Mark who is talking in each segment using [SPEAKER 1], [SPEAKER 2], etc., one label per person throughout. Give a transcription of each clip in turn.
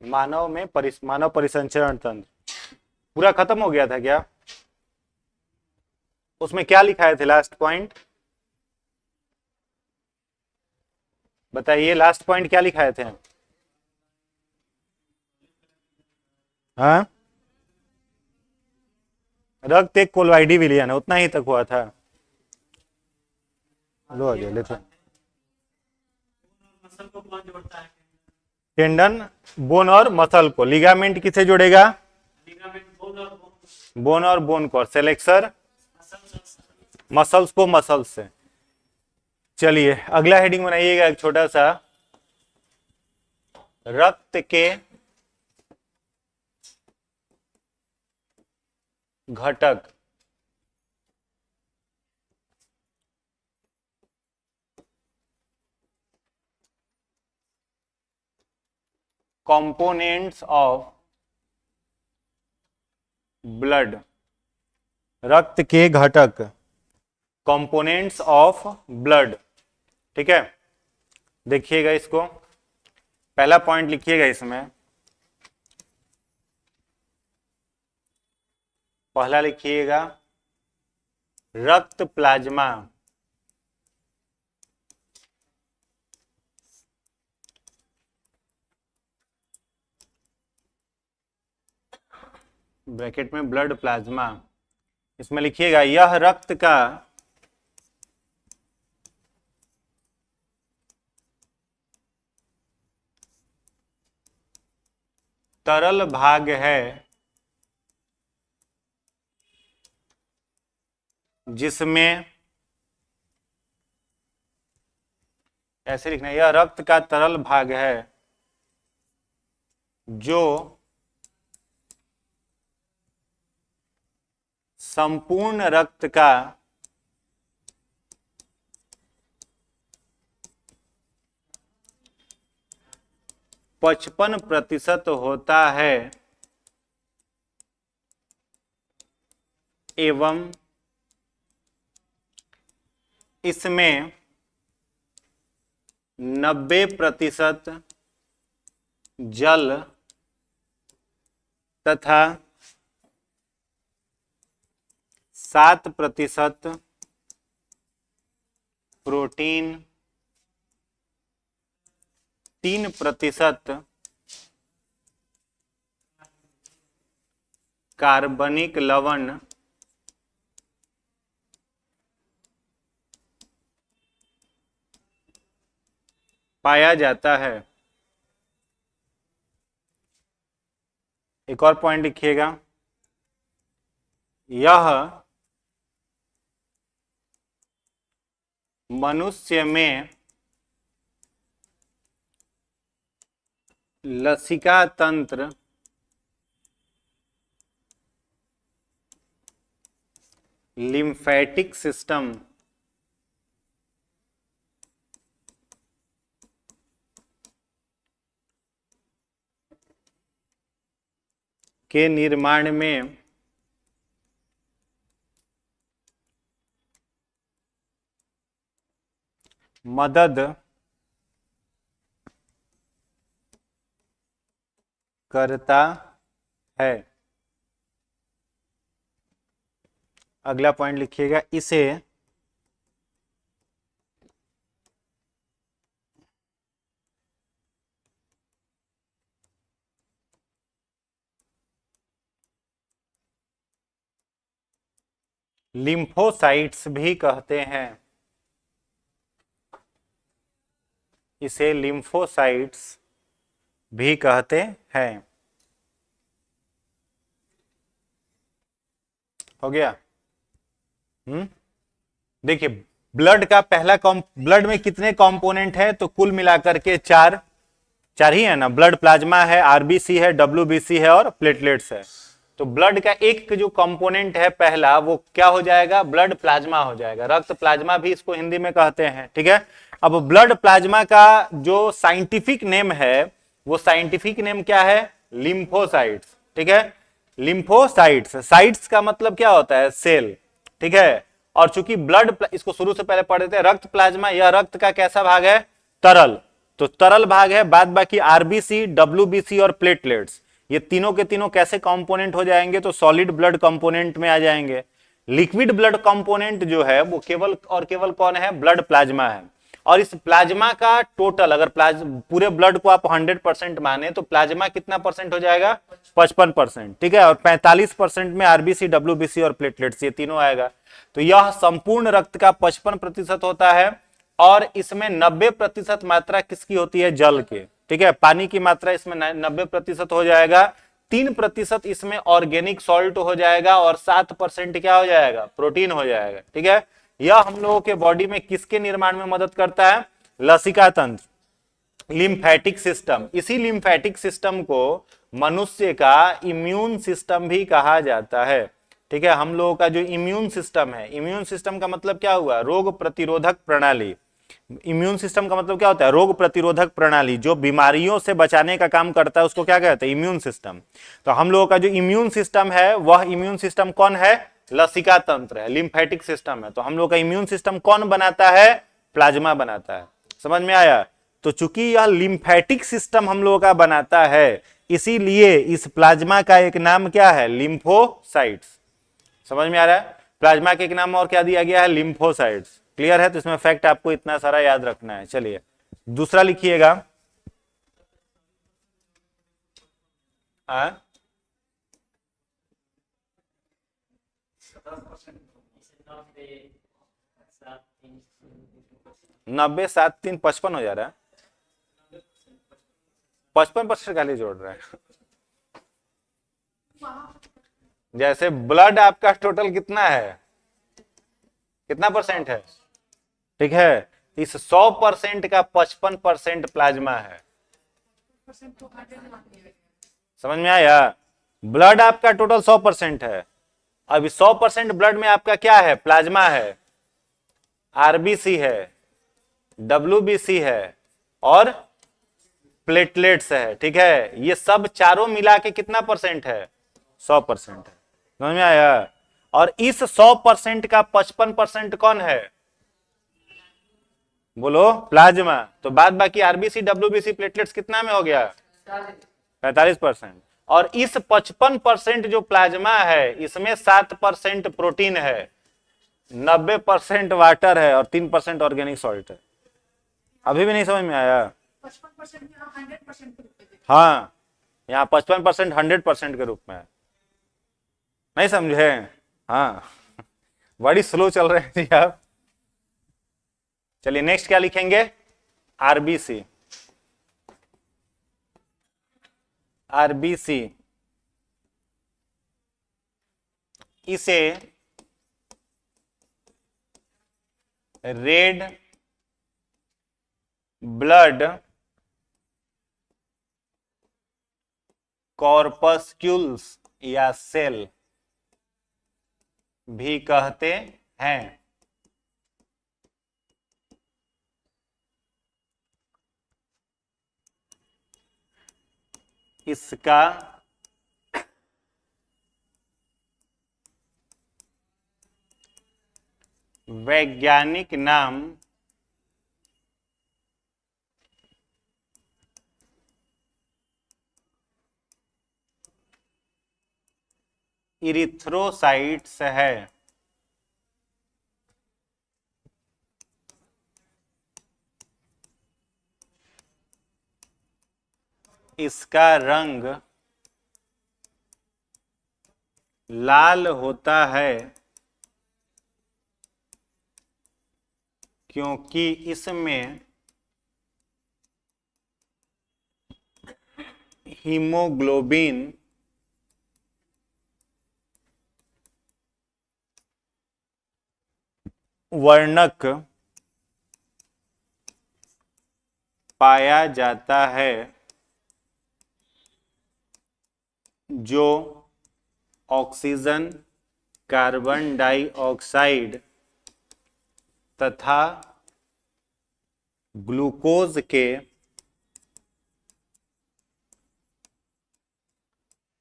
[SPEAKER 1] मानव परिसंचरण तंत्र पूरा खत्म हो गया था क्या? उसमें क्या लिखाए थे लास्ट पॉइंट? बताइए लास्ट पॉइंट क्या लिखाए थे? हाँ, रक्त एक कोलॉइडी विलयन है, उतना ही तक हुआ था। लो आ गया, लेते टेंडन बोन और मसल को, लिगामेंट किसे जोड़ेगा? बोन और बोन को, सेलेक्सर मसल्स को मसल्स से। चलिए अगला हेडिंग बनाइएगा एक छोटा सा, रक्त के घटक। कंपोनेंट्स ऑफ ब्लड, रक्त के घटक, कंपोनेंट्स ऑफ ब्लड। ठीक है, देखिएगा इसको, पहला पॉइंट लिखिएगा इसमें, पहला लिखिएगा रक्त प्लाज्मा। ब्रैकेट में ब्लड प्लाज्मा, इसमें लिखिएगा यह रक्त का तरल भाग है जिसमें, ऐसे लिखना है, यह रक्त का तरल भाग है जो संपूर्ण रक्त का 55% होता है एवं इसमें 90% जल तथा 7% प्रोटीन, 3% कार्बनिक लवण पाया जाता है। एक और पॉइंट लिखिएगा, यह मनुष्य में लसिका तंत्र, लिम्फेटिक सिस्टम के निर्माण में मदद करता है। अगला पॉइंट लिखिएगा, इसे लिम्फोसाइट्स भी कहते हैं। इसे लिम्फोसाइट्स भी कहते हैं। हो गया? देखिए ब्लड का पहला ब्लड में कितने कंपोनेंट है? तो कुल मिलाकर के चार ही है ना। ब्लड प्लाज्मा है, आरबीसी है, डब्ल्यूबीसी है और प्लेटलेट्स है। तो ब्लड का एक जो कंपोनेंट है पहला, वो क्या हो जाएगा? ब्लड प्लाज्मा हो जाएगा। रक्त प्लाज्मा भी इसको हिंदी में कहते हैं। ठीक है, अब ब्लड प्लाज्मा का जो साइंटिफिक नेम है, वो साइंटिफिक नेम क्या है? लिम्फोसाइट्स। ठीक है, लिम्फोसाइट्स, साइट्स का मतलब क्या होता है? सेल। ठीक है, और चूंकि ब्लड, इसको शुरू से पहले पढ़ देते हैं, रक्त प्लाज्मा, यह रक्त का कैसा भाग है? तरल। तो तरल भाग है, बाद बाकी आरबीसी, डब्ल्यूबीसी और प्लेटलेट्स, ये तीनों के तीनों कैसे कंपोनेंट हो जाएंगे, तो सॉलिड ब्लड कंपोनेंट में आ जाएंगे। लिक्विड ब्लड कंपोनेंट जो है वो केवल और केवल कौन है, ब्लड प्लाज्मा है। और इस प्लाज्मा का टोटल, अगर पूरे ब्लड को आप 100% माने तो प्लाज्मा कितना परसेंट हो जाएगा, 55%, ठीक है। और 45% में आरबीसी, डब्ल्यूबीसी और प्लेटलेट्स, ये तीनों आएगा। तो यह संपूर्ण रक्त का 55% होता है। और इसमें 90% मात्रा किसकी होती है, जल की, ठीक है। पानी की मात्रा इसमें 90% हो जाएगा। 3% इसमें ऑर्गेनिक सॉल्ट हो जाएगा और 7% क्या हो जाएगा, प्रोटीन हो जाएगा, ठीक है। यह हम लोगों के बॉडी में किसके निर्माण में मदद करता है, लसिका तंत्र, लिम्फेटिक सिस्टम। इसी लिम्फेटिक सिस्टम को मनुष्य का इम्यून सिस्टम भी कहा जाता है, ठीक है। हम लोगों का जो इम्यून सिस्टम है, इम्यून सिस्टम का मतलब क्या हुआ, रोग प्रतिरोधक प्रणाली। इम्यून सिस्टम का मतलब क्या होता है, रोग प्रतिरोधक प्रणाली, जो बीमारियों से बचाने का काम करता है उसको क्या कहते हैं, इम्यून सिस्टम। तो हम लोगों का जो इम्यून सिस्टम है वह इम्यून सिस्टम कौन है, लसिका तंत्र है, लिम्फेटिक सिस्टम है। तो हम लोग का इम्यून सिस्टम कौन बनाता है, प्लाज्मा बनाता है। समझ में आया। तो चूंकि यह लिम्फेटिक सिस्टम हम लोगों का बनाता है, इसीलिए इस प्लाज्मा का एक नाम क्या है, लिम्फोसाइट्स। समझ में आ रहा है। प्लाज्मा के एक नाम और क्या दिया गया है, लिम्फोसाइट्स। क्लियर है। तो इसमें फैक्ट आपको इतना सारा याद रखना है। चलिए दूसरा लिखिएगा। 90, 7, 3, 55 हो जा रहा है। 55% खाली जोड़ रहा है। जैसे ब्लड आपका टोटल कितना है, कितना परसेंट है, ठीक है। इस 100% का 55% प्लाज्मा है। समझ में आया। ब्लड आपका टोटल 100% है। अब 100% ब्लड में आपका क्या है, प्लाज्मा है, आरबीसी है, डब्ल्यूबीसी है और प्लेटलेट्स है, ठीक है। ये सब चारों मिला के कितना परसेंट है, 100% है। समझ में आया। और इस 100% का 55% कौन है, बोलो, प्लाज्मा। तो बाद बाकी आरबीसी, डब्ल्यूबीसी, प्लेटलेट्स कितना में हो गया, 45%। और इस 55% जो प्लाज्मा है इसमें 7% प्रोटीन है, 90% वाटर है और 3% ऑर्गेनिक सॉल्ट है। अभी भी नहीं समझ में आया।
[SPEAKER 2] 55% यहाँ 100% के रूप में देखिए।
[SPEAKER 1] हाँ, यहाँ 55% 100% के रूप में है। नहीं समझे। हाँ बड़ी स्लो चल रहे हैं जी आप। चलिए नेक्स्ट क्या लिखेंगे, आरबीसी। आरबीसी इसे रेड ब्लड कॉर्पस्क्यूल्स या सेल भी कहते हैं। इसका वैज्ञानिक नाम इरिथ्रोसाइट्स है। इसका रंग लाल होता है क्योंकि इसमें हीमोग्लोबिन वर्णक पाया जाता है जो ऑक्सीजन, कार्बन डाइऑक्साइड तथा ग्लूकोज के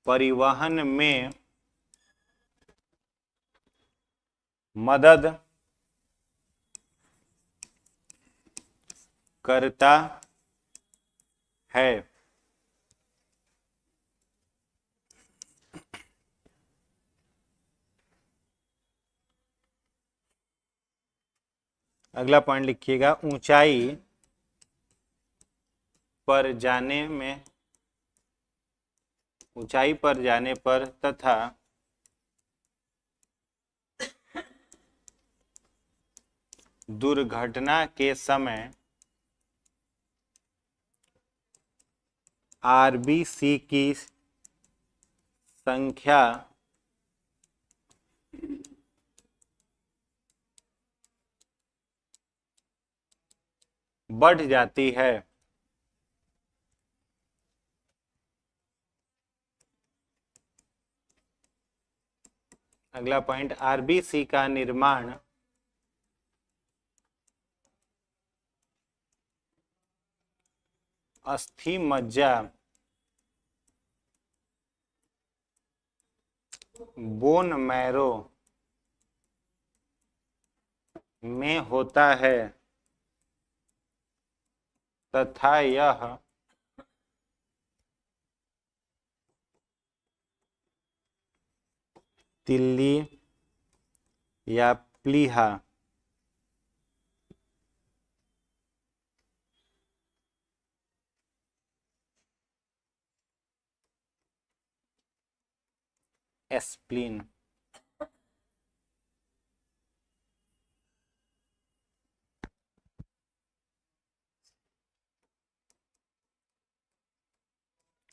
[SPEAKER 1] परिवहन में मदद करता है। अगला पॉइंट लिखिएगा, ऊंचाई पर जाने पर तथा दुर्घटना के समय आरबीसी की संख्या बढ़ जाती है। अगला पॉइंट, आरबीसी का निर्माण अस्थि मज्जा बोन मैरो में होता है तथा यह तिल्ली या प्लीहा एस्प्लीन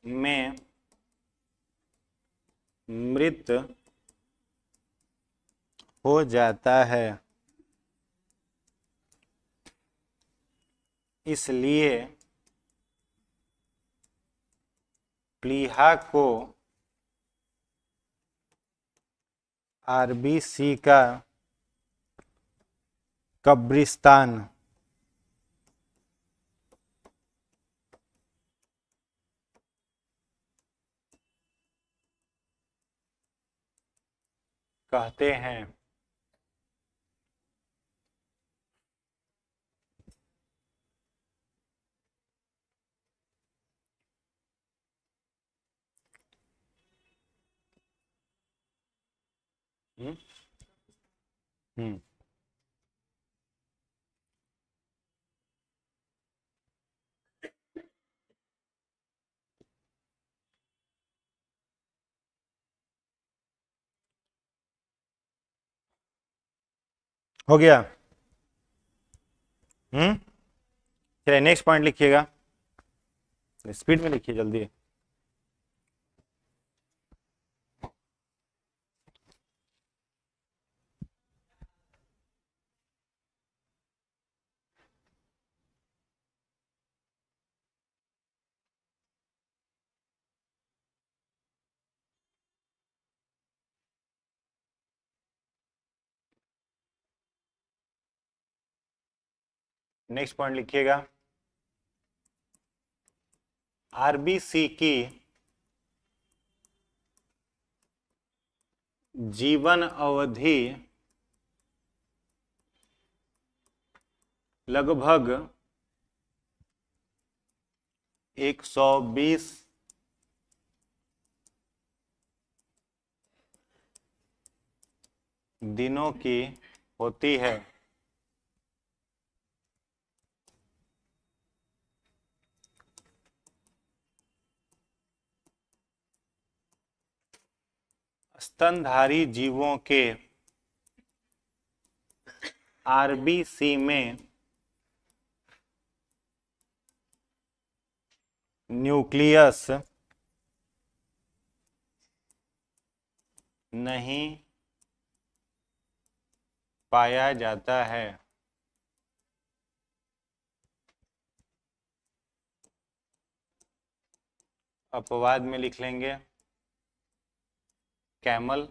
[SPEAKER 1] में मृत हो जाता है। इसलिए प्लीहा को आरबीसी का कब्रिस्तान कहते हैं। हम्म हम्म हो गया। चलिए नेक्स्ट पॉइंट लिखिएगा, स्पीड में लिखिए जल्दी। नेक्स्ट पॉइंट लिखिएगा, आरबीसी की जीवन अवधि लगभग 120 दिनों की होती है। स्तनधारी जीवों के आरबीसी में न्यूक्लियस नहीं पाया जाता है। अपवाद में लिख लेंगे camel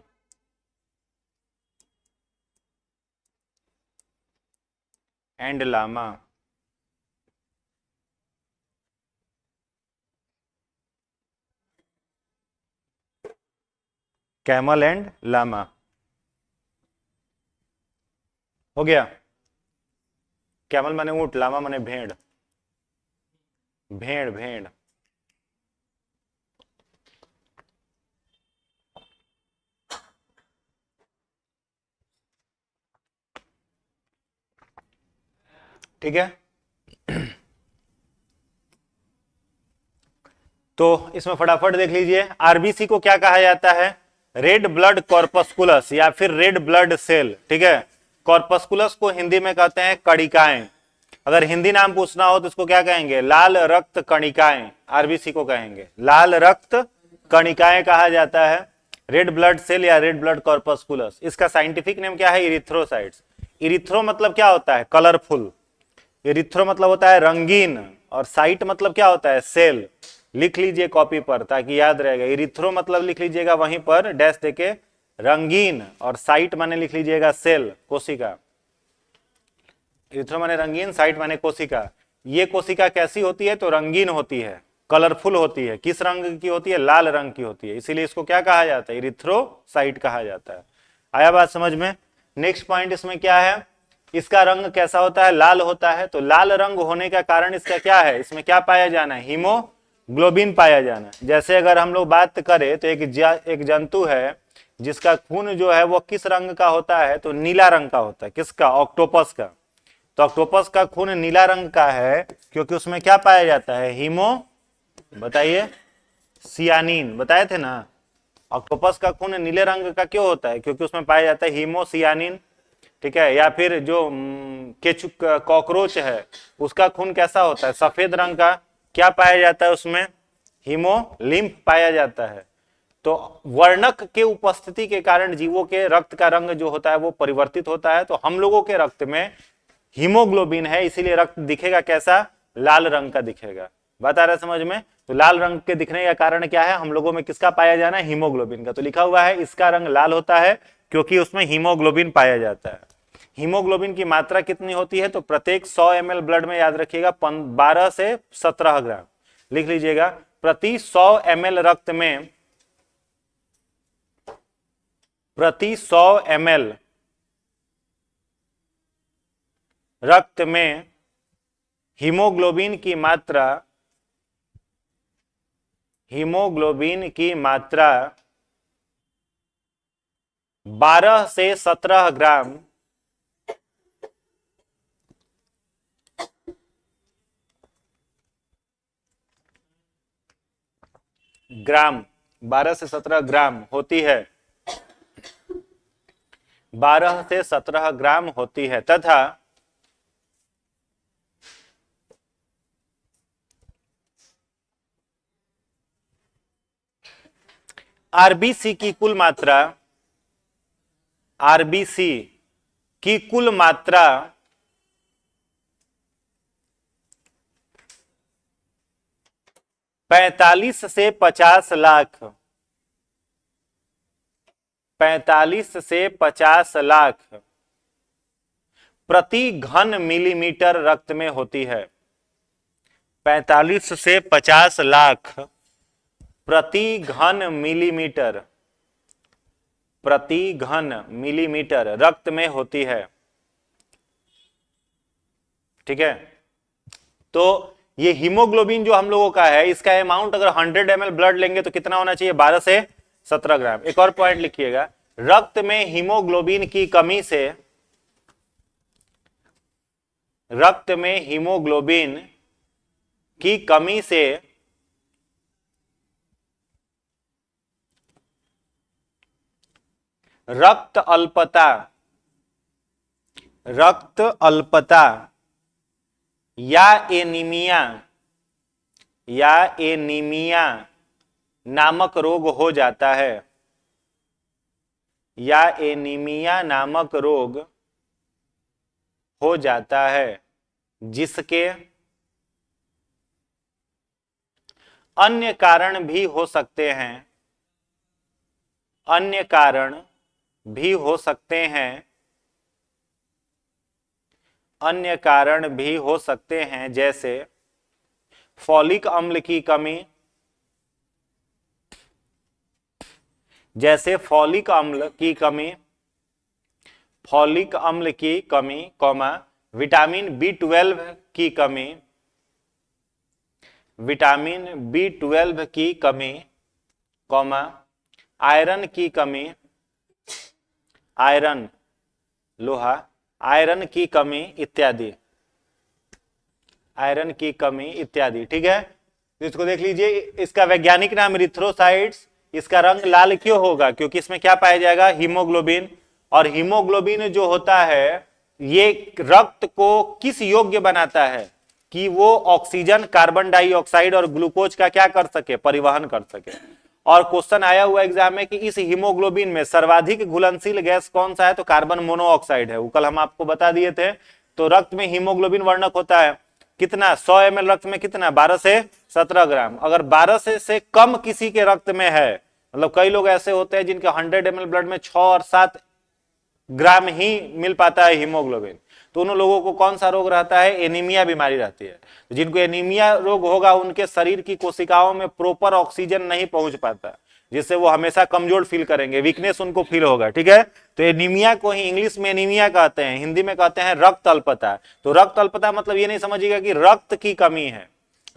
[SPEAKER 1] and llama. Camel and llama हो गया। कैमल माने ऊंट, लामा माने भेड़। भेड़ भेड़ ठीक है। तो इसमें फटाफट देख लीजिए, आरबीसी को क्या कहा जाता है? रेड ब्लड कॉर्पस्कुलस या फिर रेड ब्लड सेल। ठीक है, कॉर्पस्कुलस को हिंदी में कहते हैं कणिकाएं। अगर हिंदी नाम पूछना हो तो इसको क्या कहेंगे? लाल रक्त कणिकाएं। आरबीसी को कहेंगे लाल रक्त कणिकाएं कहा जाता है, रेड ब्लड सेल या रेड ब्लड कॉर्पस्कुलस। इसका साइंटिफिक नेम क्या है? इरिथ्रोसाइट्स। इरिथ्रो मतलब क्या होता है? कलरफुल। इरिथ्रो मतलब होता है रंगीन, और साइट मतलब क्या होता है? सेल। लिख लीजिए कॉपी पर ताकि याद रहेगा। इरिथ्रो मतलब लिख लीजिएगा वहीं पर डैश देके रंगीन, और साइट माने लिख लीजिएगा सेल, कोशिका। इरिथ्रो माने रंगीन, साइट माने कोशिका। ये कोशिका कैसी होती है? तो रंगीन होती है, कलरफुल होती है। किस रंग की होती है? लाल रंग की होती है, इसीलिए इसको क्या कहा जाता है? इरिथ्रोसाइट कहा जाता है। आया बात समझ में? नेक्स्ट पॉइंट इसमें क्या है? इसका रंग कैसा होता है? लाल होता है। तो लाल रंग होने का कारण इसका क्या है? इसमें क्या पाया जाना है? हीमोग्लोबिन पाया जाना। जैसे अगर हम लोग बात करें तो एक जंतु है जिसका खून जो है वो किस रंग का होता है? तो नीला रंग का होता है। किसका? ऑक्टोपस का। तो ऑक्टोपस का खून नीला रंग का है क्योंकि उसमें क्या पाया जाता है? बताइए, सियानिन। बताए थे ना, ऑक्टोपस का खून नीले रंग का क्यों होता है? क्योंकि उसमें पाया जाता है हीमोसियानिन। ठीक है, या फिर जो केचुक कॉकरोच है उसका खून कैसा होता है? सफेद रंग का। क्या पाया जाता है उसमें? हीमोलिम्फ पाया जाता है। तो वर्णक के उपस्थिति के कारण जीवों के रक्त का रंग जो होता है वो परिवर्तित होता है। तो हम लोगों के रक्त में हीमोग्लोबिन है, इसीलिए रक्त दिखेगा कैसा? लाल रंग का दिखेगा। बात आ रहा है समझ में? तो लाल रंग के दिखने का कारण क्या है? हम लोगों में किसका पाया जाना है? हीमोग्लोबिन का। तो लिखा हुआ है इसका रंग लाल होता है क्योंकि उसमें हीमोग्लोबिन पाया जाता है। हीमोग्लोबिन की मात्रा कितनी होती है? तो प्रत्येक 100 ml ब्लड में याद रखिएगा 12 से 17 ग्राम। लिख लीजिएगा, प्रति 100 ml रक्त में, प्रति 100 ml रक्त में हीमोग्लोबिन की मात्रा 12 से 17 ग्राम ग्राम 12 से 17 ग्राम होती है। 12 से 17 ग्राम होती है तथा आरबीसी की कुल मात्रा, आरबीसी की कुल मात्रा 45 से 50 लाख, 45 से 50 लाख प्रति घन मिलीमीटर रक्त में होती है। 45 से 50 लाख प्रति घन मिलीमीटर, प्रति घन मिलीमीटर रक्त में होती है। ठीक है, तो ये हीमोग्लोबिन जो हम लोगों का है, इसका अमाउंट अगर 100 ml ब्लड लेंगे तो कितना होना चाहिए? 12 से 17 ग्राम। एक और पॉइंट लिखिएगा, रक्त में हीमोग्लोबिन की कमी से, रक्त में हीमोग्लोबिन की कमी से रक्त अल्पता, रक्त अल्पता या एनीमिया, या एनीमिया नामक रोग हो जाता है, या एनीमिया नामक रोग हो जाता है, जिसके अन्य कारण भी हो सकते हैं, अन्य कारण भी हो सकते हैं, अन्य कारण भी हो सकते हैं, जैसे फॉलिक अम्ल की कमी, जैसे फॉलिक अम्ल की कमी, फॉलिक अम्ल की कमी, विटामिन B12 की कमी, विटामिन B12 की कमी, आयरन की कमी, आयरन लोहा, आयरन की कमी इत्यादि। आयरन की कमी इत्यादि। ठीक है, तो इसको देख लीजिए, इसका वैज्ञानिक नाम इरिथ्रोसाइट्स। इसका रंग लाल क्यों होगा? क्योंकि इसमें क्या पाया जाएगा? हीमोग्लोबिन। और हीमोग्लोबिन जो होता है ये रक्त को किस योग्य बनाता है कि वो ऑक्सीजन, कार्बन डाइऑक्साइड और ग्लूकोज का क्या कर सके? परिवहन कर सके। और क्वेश्चन आया हुआ एग्जाम में कि इस हीमोग्लोबिन में सर्वाधिक घुलनशील गैस कौन सा है? तो कार्बन मोनोऑक्साइड है, वो कल हम आपको बता दिए थे। तो रक्त में हीमोग्लोबिन वर्णक होता है कितना? 100 ml रक्त में कितना? 12 से 17 ग्राम। अगर 12 से कम किसी के रक्त में है, मतलब कई लोग ऐसे होते हैं जिनके 100 ml ब्लड में 6 और 7 ग्राम ही मिल पाता है हीमोग्लोबिन, तो उन लोगों को कौन सा रोग रहता है? एनीमिया बीमारी रहती है। तो जिनको एनीमिया रोग होगा उनके शरीर की कोशिकाओं में प्रॉपर ऑक्सीजन नहीं पहुंच पाता, जिससे वो हमेशा कमजोर फील करेंगे, वीकनेस उनको फील होगा। ठीक है, तो एनीमिया को ही इंग्लिश में एनीमिया कहते हैं, हिंदी में कहते हैं रक्त अल्पता। तो रक्त अल्पता मतलब ये नहीं समझिएगा कि रक्त की कमी है,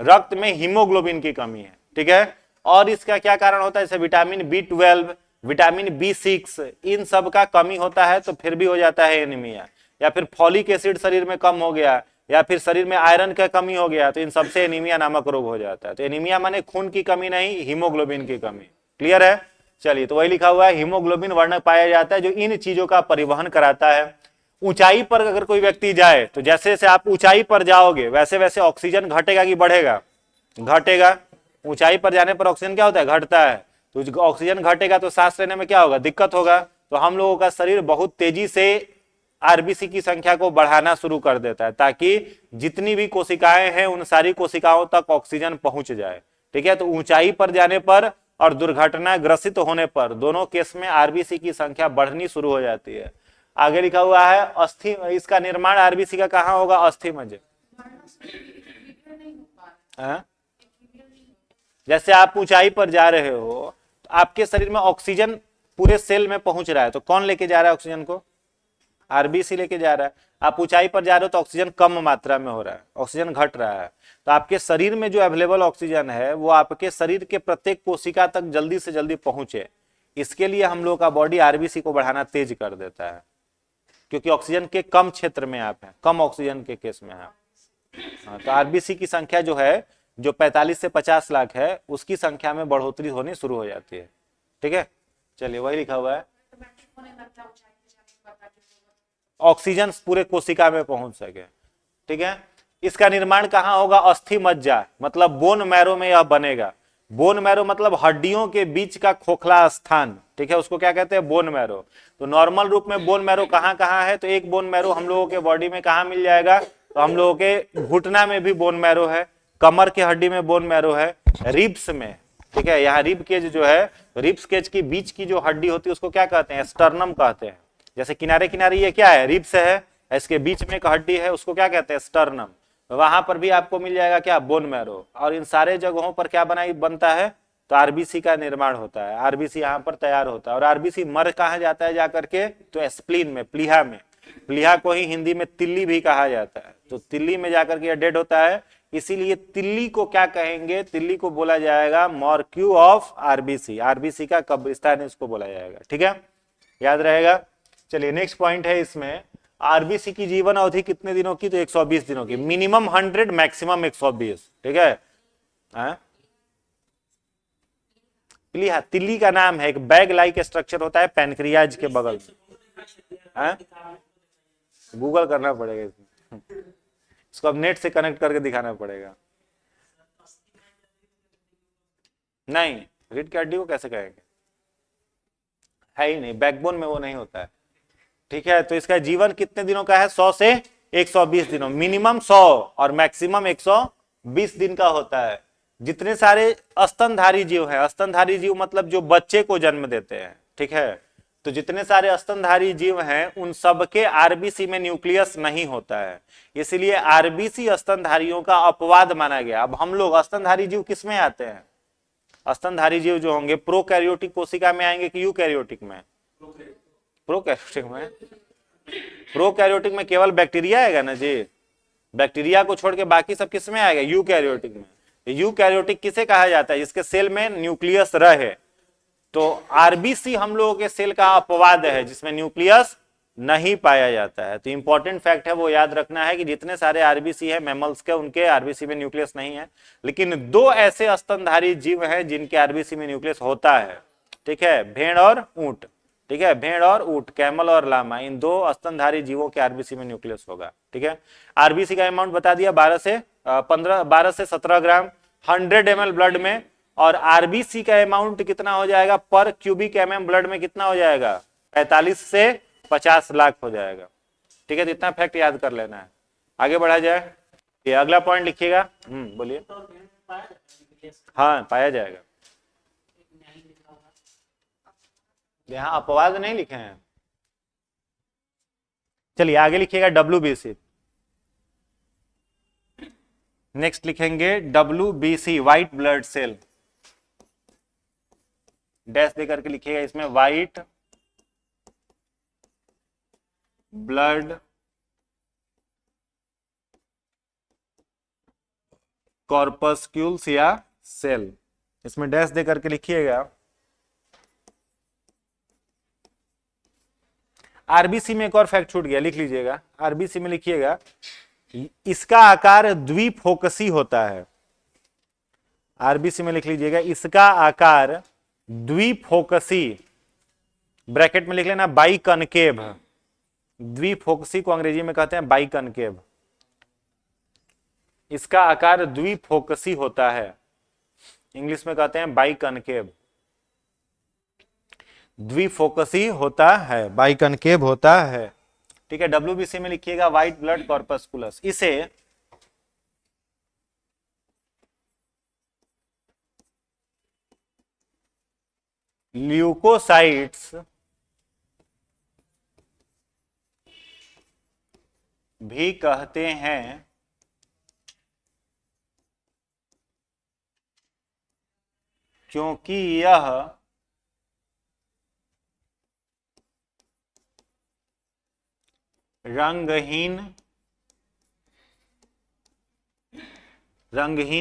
[SPEAKER 1] रक्त में हीमोग्लोबिन की कमी है। ठीक है, और इसका क्या कारण होता है? जैसे विटामिन B12, विटामिन B6, इन सब का कमी होता है तो फिर भी हो जाता है एनीमिया। या फिर फॉलिक एसिड शरीर में कम हो गया, या फिर शरीर में आयरन का कमी हो गया, तो इन सबसे एनीमिया नामक रोग हो जाता है। तो एनीमिया माने खून की कमी नहीं, हीमोग्लोबिन की कमी। क्लियर है? चलिए, तो वही लिखा हुआ है, हीमोग्लोबिन वर्णक पाया जाता है जो इन चीजों का परिवहन कराता है। ऊंचाई पर अगर कोई व्यक्ति जाए तो जैसे जैसे आप ऊंचाई पर जाओगे वैसे वैसे ऑक्सीजन घटेगा कि बढ़ेगा? घटेगा। ऊंचाई पर जाने पर ऑक्सीजन क्या होता है? घटता है। तो ऑक्सीजन घटेगा तो सांस लेने में क्या होगा? दिक्कत होगा। तो हम लोगों का शरीर बहुत तेजी से आरबीसी की संख्या को बढ़ाना शुरू कर देता है ताकि जितनी भी कोशिकाएं हैं उन सारी कोशिकाओं तक ऑक्सीजन पहुंच जाए। ठीक है, तो ऊंचाई पर जाने पर और दुर्घटना ग्रसित होने पर दोनों केस में आरबीसी की संख्या बढ़नी शुरू हो जाती है। आगे लिखा हुआ है अस्थि, इसका निर्माण आरबीसी का कहाँ होगा? अस्थि मज्जा। जैसे आप ऊंचाई पर जा रहे हो तो आपके शरीर में ऑक्सीजन पूरे सेल में पहुंच रहा है, तो कौन लेके जा रहा है ऑक्सीजन को? आरबीसी लेके जा रहा है। आप ऊंचाई पर जा रहे हो तो ऑक्सीजन कम मात्रा में हो रहा है, ऑक्सीजन घट रहा है। तो आपके शरीर में जो अवेलेबल ऑक्सीजन है वो आपके शरीर के प्रत्येक कोशिका तक जल्दी से जल्दी पहुंचे, इसके लिए हम लोग का बॉडी आरबीसी को बढ़ाना तेज कर देता है, क्योंकि ऑक्सीजन के कम क्षेत्र में आप हैं, कम ऑक्सीजन के केस में है। तो आरबीसी की संख्या जो है जो 45 से 50 लाख है उसकी संख्या में बढ़ोतरी होनी शुरू हो जाती है। ठीक है, चलिए वही लिखा हुआ है, ऑक्सीजन पूरे कोशिका में पहुंच सके। ठीक है, इसका निर्माण कहाँ होगा? अस्थि मज्जा, मतलब बोन मैरो में यह बनेगा। बोन मैरो मतलब हड्डियों के बीच का खोखला स्थान। ठीक है, उसको क्या कहते हैं? Bone marrow. तो नॉर्मल रूप में बोन मैरो कहाँ कहाँ है? तो एक बोन मैरो हम लोगों के बॉडी में कहाँ मिल जाएगा? तो हम लोगों के घुटना में भी बोन मैरो है, कमर की हड्डी में बोन मैरो है, रिब्स में। ठीक है, यहाँ रिब केज जो है, रिब्स केज के बीच की जो हड्डी होती है उसको क्या कहते हैं? स्टर्नम कहते हैं। जैसे किनारे किनारे ये क्या है? रिब्स है, इसके बीच में एक हड्डी है उसको क्या कहते हैं? स्टर्नम। वहां पर भी आपको मिल जाएगा क्या? Bone marrow. और इन सारे जगहों पर क्या बनता है? तो आरबीसी का निर्माण होता है, आरबीसी यहाँ पर तैयार होता है। और आरबीसी मर कहाँ जाता है जाकर के? तो स्प्लीन में, प्लीहा में। प्लीहा को ही हिंदी में तिल्ली भी कहा जाता है। तो तिल्ली में जाकर के डेड होता है, इसीलिए तिल्ली को क्या कहेंगे? तिल्ली को बोला जाएगा मॉर्क्यू ऑफ आरबीसी, आरबीसी का कब्रिस्तान इसको बोला जाएगा। ठीक है, याद रहेगा। चलिए नेक्स्ट पॉइंट है इसमें, आरबीसी की जीवन अवधि कितने दिनों की? तो 120 दिनों की, मिनिमम 100 मैक्सिमम 120। ठीक है, प्लीहा तिल्ली का नाम है, एक बैग लाइक स्ट्रक्चर होता है पैनक्रियाज के बगल में। गूगल करना पड़ेगा इसको, अब नेट से कनेक्ट करके दिखाना पड़ेगा। नहीं, रीढ़ की हड्डी को कैसे कहेंगे? है ही नहीं, बैकबोन में वो नहीं होता है। ठीक है, तो इसका जीवन कितने दिनों का है? 100 से 120 दिनों, मिनिमम 100 और मैक्सिमम 120 दिन का होता है। जितने सारे स्तनधारी जीव हैं, स्तनधारी जीव मतलब जो बच्चे को जन्म देते हैं। ठीक है, तो जितने सारे स्तनधारी जीव हैं उन सबके आरबीसी में न्यूक्लियस नहीं होता है, इसलिए आरबीसी स्तनधारियों का अपवाद माना गया। अब हम लोग स्तनधारी जीव किस में आते हैं? स्तनधारी जीव जो होंगे प्रोकैरियोटिक कोशिका में आएंगे कि यूकैरियोटिक में? प्रोकैरियोटिक में। प्रोकैरियोटिक में केवल बैक्टीरिया आएगा ना जी, बैक्टीरिया को छोड़ के बाकी सब किस में आएगा? यूकैरियोटिक में। यूकैरियोटिक किसे कहा जाता है? जिसके सेल में न्यूक्लियस रहे। तो आरबीसी हम लोगों के सेल का अपवाद है जिसमें न्यूक्लियस नहीं पाया जाता है। तो इंपॉर्टेंट फैक्ट है वो याद रखना है कि जितने सारे आरबीसी है मैमल्स के, उनके आरबीसी में न्यूक्लियस नहीं है, लेकिन दो ऐसे स्तनधारी जीव हैं जिनके आरबीसी में न्यूक्लियस होता है। ठीक है, भेड़ और ऊंट। ठीक है, भेड़ और ऊंट, कैमल और लामा, इन दो स्तनधारी जीवों के आरबीसी में न्यूक्लियस होगा। ठीक है, आरबीसी का अमाउंट बता दिया 12 से 17 ग्राम 100 ml ब्लड में। और आरबीसी का अमाउंट कितना हो जाएगा पर क्यूबिक एमएम ब्लड में, कितना हो जाएगा 45 से 50 लाख हो जाएगा। ठीक है, तो इतना फैक्ट याद कर लेना है। आगे बढ़ा जाए, ये अगला पॉइंट लिखिएगा। बोलिए। हाँ, पाया जाएगा। यहाँ अपवाद नहीं लिखे हैं। चलिए आगे लिखिएगा WBC। नेक्स्ट लिखेंगे WBC, white blood cell. Dash दे करके लिखिएगा इसमें, व्हाइट ब्लड कॉर्पस्क्यूल्स या सेल, इसमें डैश दे करके लिखिएगा। आरबीसी में एक और फैक्ट छूट गया, लिख लीजिएगा। आरबीसी में लिखिएगा इसका आकार द्विफोकसी होता है। आरबीसी में लिख लीजिएगा इसका आकार द्विफोकसी, ब्रैकेट में लिख लेना बाइकनकेव। द्विफोकसी को अंग्रेजी में कहते हैं बाइकनकेव। इसका आकार द्विफोकसी होता है, इंग्लिश में कहते हैं बाइकनकेव। द्विफोकसी होता है, बाइकनकेव होता है। ठीक है, WBC में लिखिएगा व्हाइट ब्लड कॉर्पस्कुलस। इसे ल्यूकोसाइट्स भी कहते हैं, क्योंकि यह रंगहीन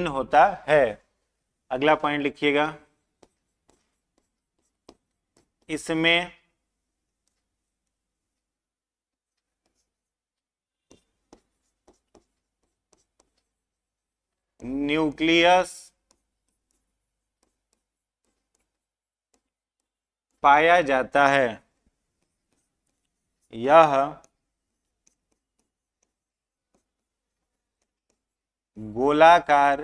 [SPEAKER 1] होता है। अगला पॉइंट लिखिएगा, इसमें न्यूक्लियस पाया जाता है। यह गोलाकार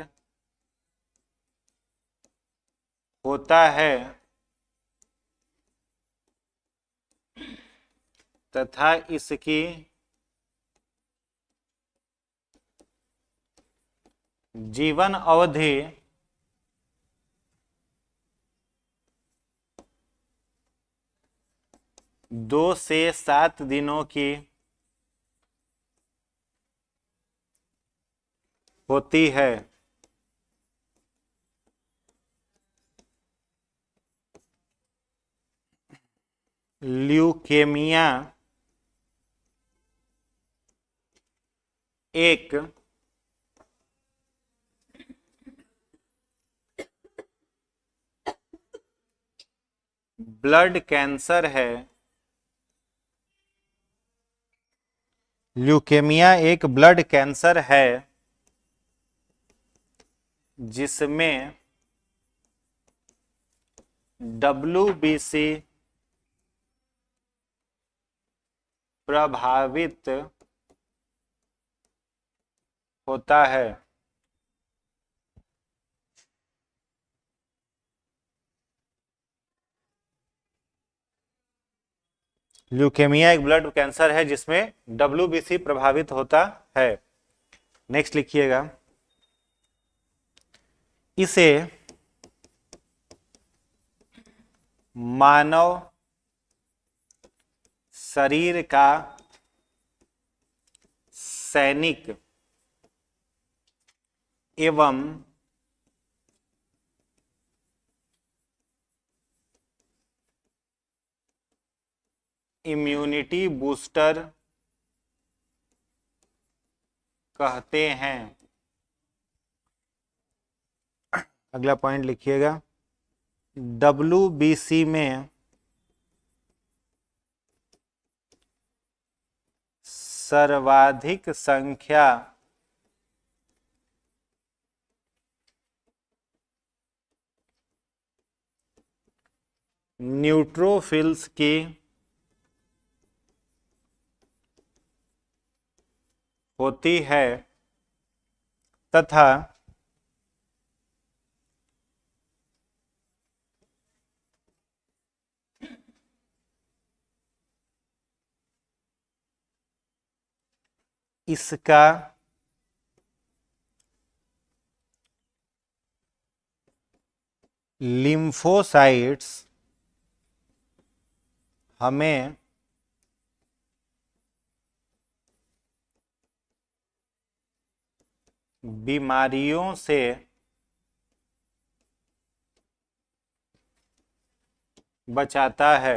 [SPEAKER 1] होता है तथा इसकी जीवन अवधि 2 से 7 दिनों की होती है। ल्यूकेमिया एक ब्लड कैंसर है। ल्यूकेमिया एक ब्लड कैंसर है जिसमें WBC प्रभावित होता है। ल्यूकेमिया एक ब्लड कैंसर है जिसमें WBC प्रभावित होता है। नेक्स्ट लिखिएगा, इसे मानव शरीर का सैनिक एवं इम्यूनिटी बूस्टर कहते हैं। अगला पॉइंट लिखिएगा, WBC में सर्वाधिक संख्या न्यूट्रोफिल्स की होती है तथा इसका लिम्फोसाइट्स हमें बीमारियों से बचाता है।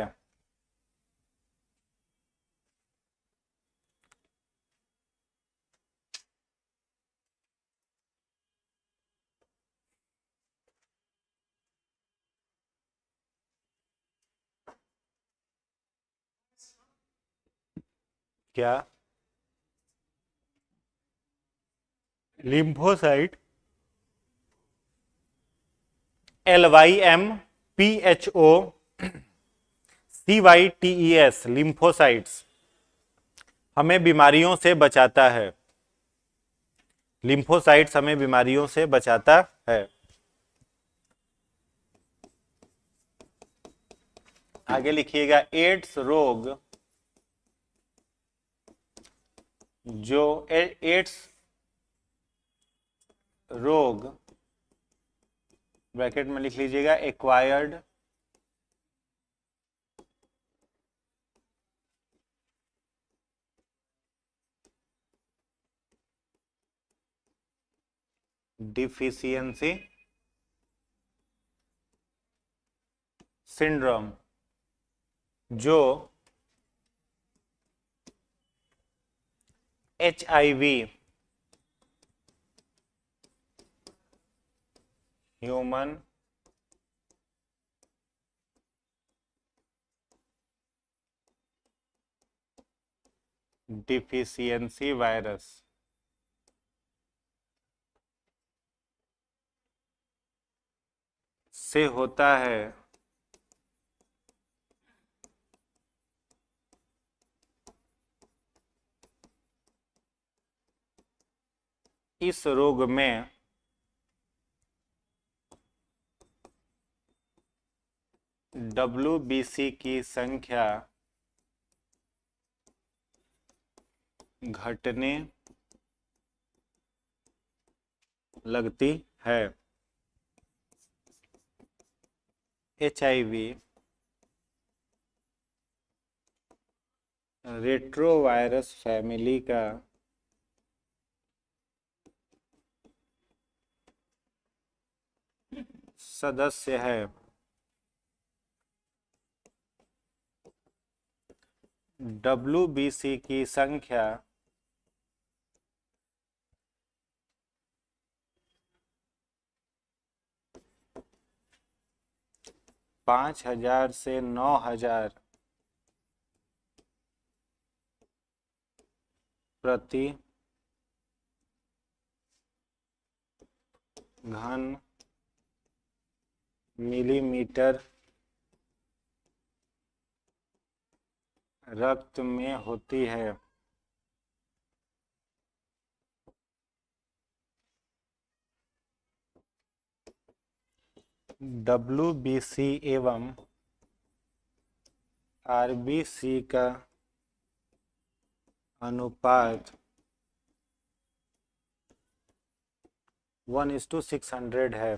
[SPEAKER 1] क्या? लिम्फोसाइट LYMPHOCYTES लिम्फोसाइट्स हमें बीमारियों से बचाता है। लिम्फोसाइट्स हमें बीमारियों से बचाता है। आगे लिखिएगा एड्स रोग जो एड्स रोग ब्रैकेट में लिख लीजिएगा एक्वायर्ड डिफिशियंसी सिंड्रोम जो HIV ह्यूमन डिफिशियंसी वायरस से होता है। इस रोग में WBC की संख्या घटने लगती है। HIV रेट्रोवायरस फैमिली का सदस्य है। WBC की संख्या 5000 से 9000 प्रति घन मिलीमीटर रक्त में होती है। WBC एवं RBC का अनुपात 1:600 है।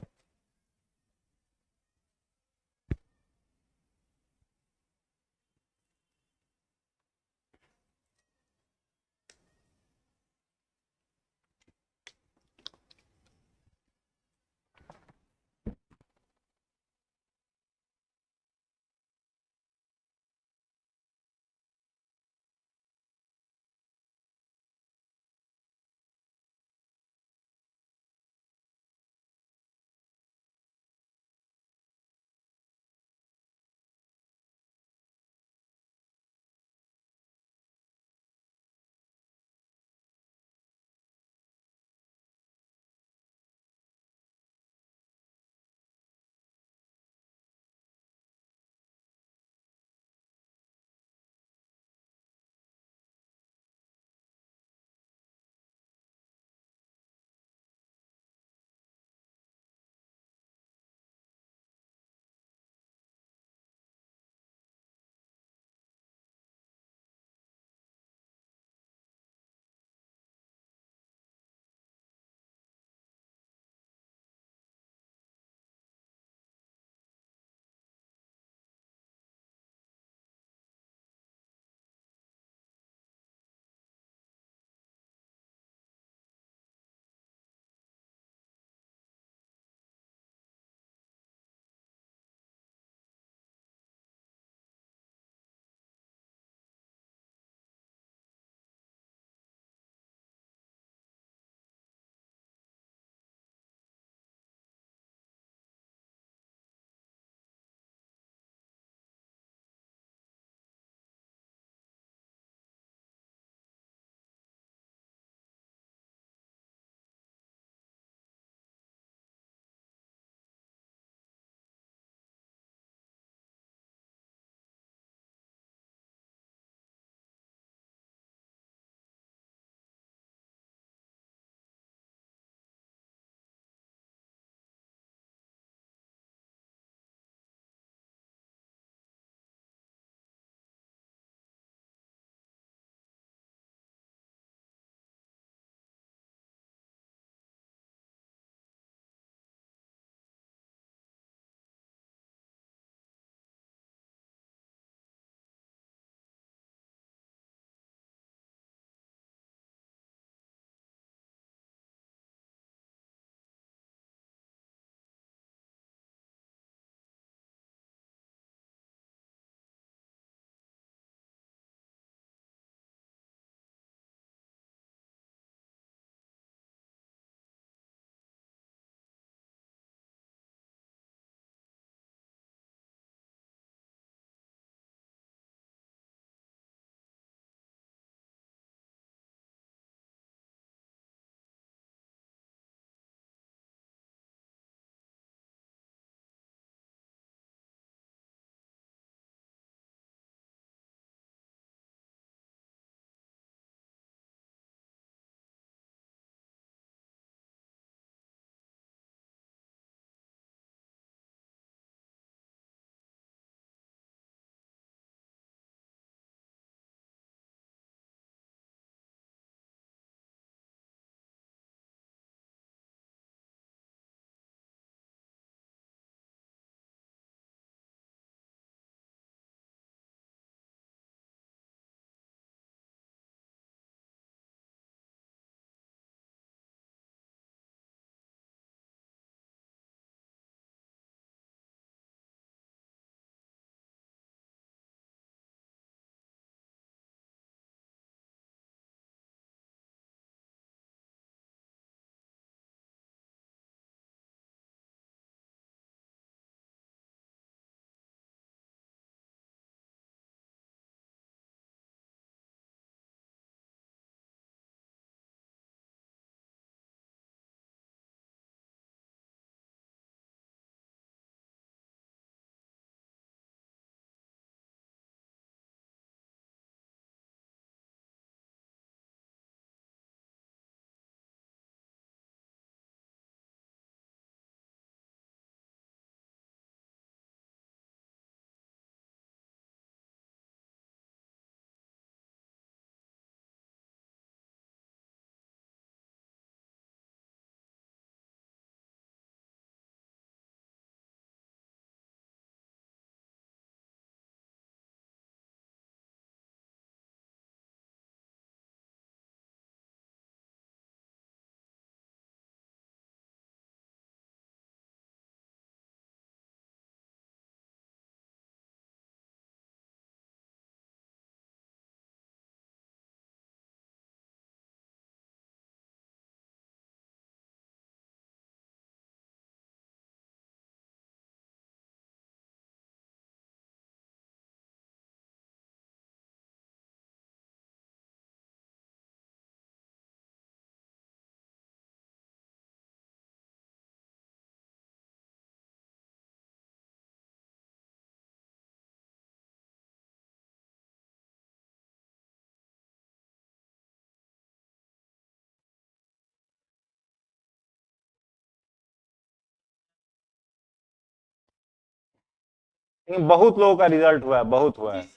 [SPEAKER 1] लेकिन बहुत लोगों का रिजल्ट हुआ है, बहुत हुआ है।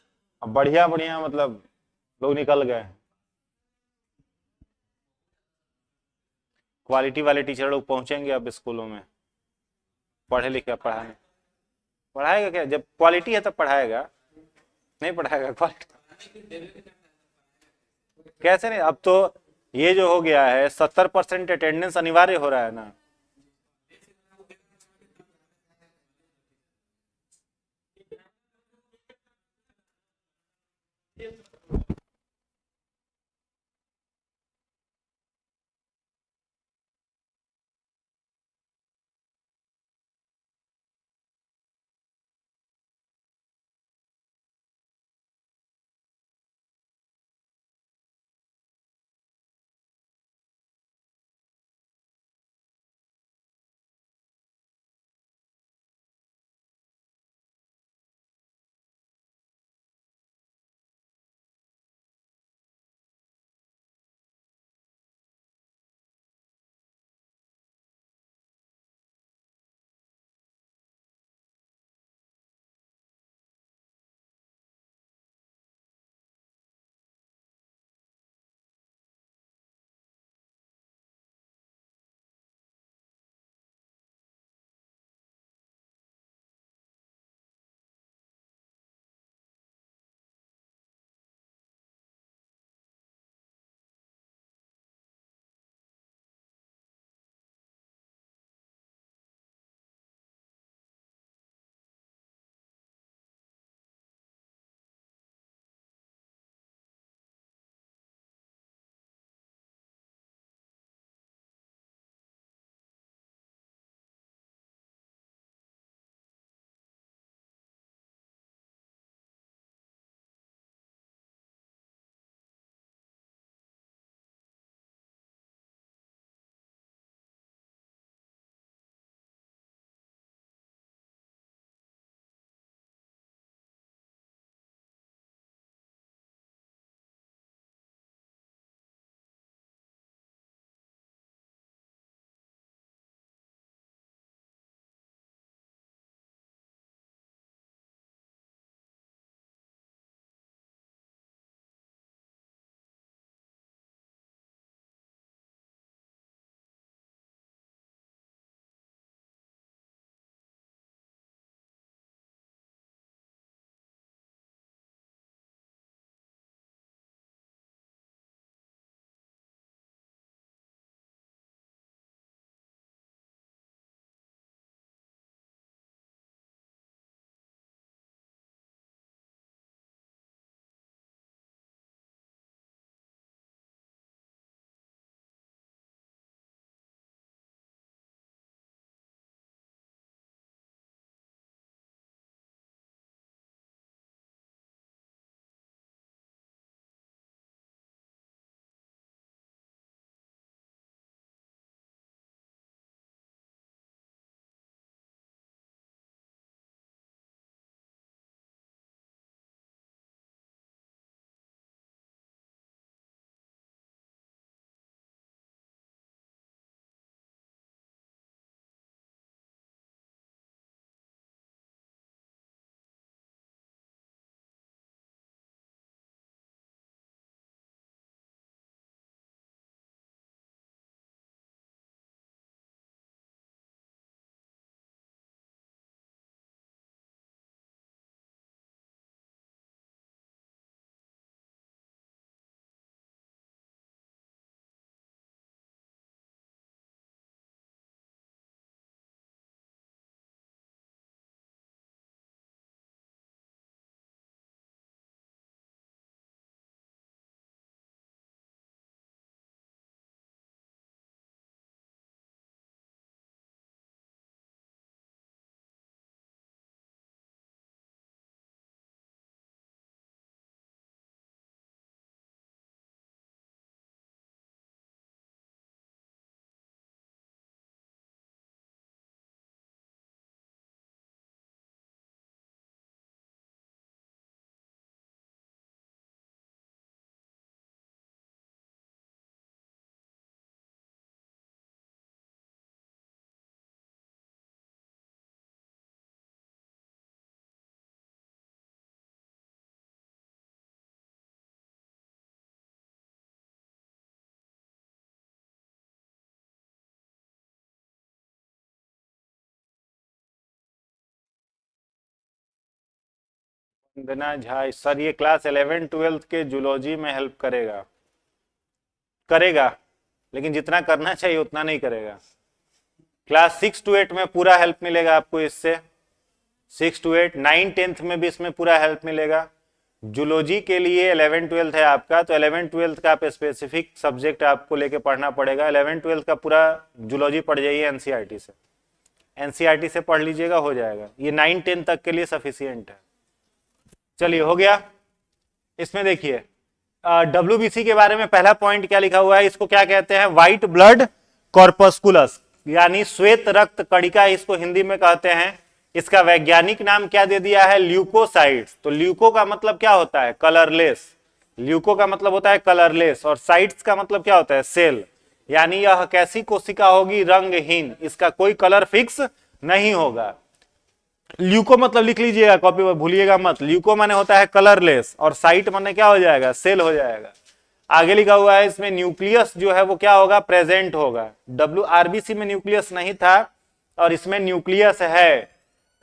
[SPEAKER 1] अब बढ़िया बढ़िया मतलब लोग निकल गए। क्वालिटी वाले टीचर लोग पहुंचेंगे अब स्कूलों में, पढ़े लिखे पढ़ाने। पढ़ाएगा क्या, जब क्वालिटी है तब पढ़ाएगा, नहीं पढ़ाएगा क्वालिटी कैसे नहीं। अब तो ये जो हो गया है 70% अटेंडेंस अनिवार्य हो रहा है ना। वंदना झा सर, ये क्लास 11 12 के जूलॉजी में हेल्प करेगा? करेगा, लेकिन जितना करना चाहिए उतना नहीं करेगा। क्लास 6 to 8 में पूरा हेल्प मिलेगा आपको इससे, 6 to 8, 9 10th में भी इसमें पूरा हेल्प मिलेगा। जूलॉजी के लिए 11 12 है आपका, तो 11 12 का आप स्पेसिफिक सब्जेक्ट आपको लेके पढ़ना पड़ेगा। 11 12 का पूरा जूलॉजी पढ़ जाइए एनसीईआरटी से, एनसीईआरटी से पढ़ लीजिएगा, हो जाएगा। ये 9 10 तक के लिए सफिशियंट है। चलिए हो गया। इसमें देखिए डब्ल्यूबीसी के बारे में पहला पॉइंट क्या लिखा हुआ है, इसको क्या कहते हैं, व्हाइट ब्लड कॉर्पस्कुलस, यानी श्वेत रक्त कणिका इसको हिंदी में कहते हैं। इसका वैज्ञानिक नाम क्या दे दिया है, ल्यूकोसाइट्स। तो ल्यूको का मतलब क्या होता है, कलरलेस। ल्यूको का मतलब होता है कलरलेस, और साइट्स का मतलब क्या होता है, सेल। यानी यह कैसी कोशिका होगी, रंगहीन, इसका कोई कलर फिक्स नहीं होगा। ल्यूको मतलब लिख लीजिएगा कॉपी पर, भूलिएगा मत। ल्यूको माने होता है कलरलेस, और साइट माने क्या हो जाएगा, सेल हो जाएगा। आगे लिखा हुआ है इसमें न्यूक्लियस जो है वो क्या होगा, प्रेजेंट होगा। आरबीसी में न्यूक्लियस नहीं था और इसमें न्यूक्लियस है।